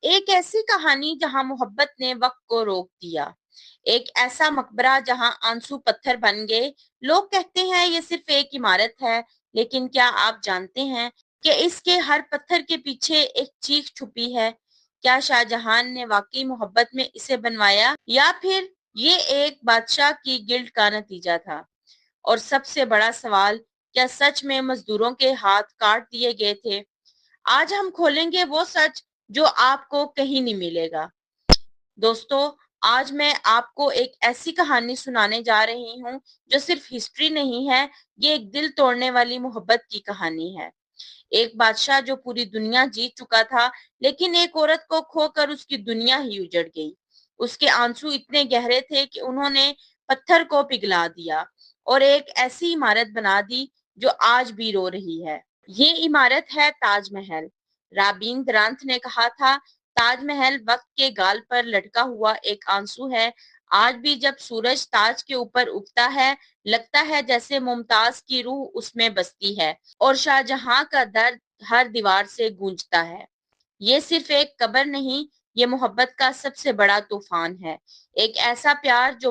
ایک ایسی کہانی جہاں محبت نے وقت کو روک دیا، ایک ایسا مقبرہ جہاں آنسو پتھر بن گئے۔ لوگ کہتے ہیں یہ صرف ایک عمارت ہے، لیکن کیا آپ جانتے ہیں کہ اس کے ہر پتھر کے پیچھے ایک چیخ چھپی ہے؟ کیا شاہ جہان نے واقعی محبت میں اسے بنوایا، یا پھر یہ ایک بادشاہ کی گلڈ کا نتیجہ تھا؟ اور سب سے بڑا سوال، کیا سچ میں مزدوروں کے ہاتھ کاٹ دیے گئے تھے؟ آج ہم کھولیں گے وہ سچ جو آپ کو کہیں نہیں ملے گا۔ دوستو، آج میں آپ کو ایک ایسی کہانی سنانے جا رہی ہوں جو صرف ہسٹری نہیں ہے، یہ ایک دل توڑنے والی محبت کی کہانی ہے۔ ایک بادشاہ جو پوری دنیا جیت چکا تھا، لیکن ایک عورت کو کھو کر اس کی دنیا ہی اجڑ گئی۔ اس کے آنسو اتنے گہرے تھے کہ انہوں نے پتھر کو پگھلا دیا اور ایک ایسی عمارت بنا دی جو آج بھی رو رہی ہے۔ یہ عمارت ہے تاج محل۔ رابین درانت نے کہا تھا، تاج محل وقت کے گال پر لٹکا ہوا ایک آنسو ہے۔ آج بھی جب سورج تاج کے اوپر اگتا ہے، لگتا ہے جیسے ممتاز کی روح اس میں بستی ہے اور شاہ جہاں کا درد ہر دیوار سے گونجتا ہے۔ یہ صرف ایک قبر نہیں، یہ محبت کا سب سے بڑا طوفان ہے۔ ایک ایسا پیار جو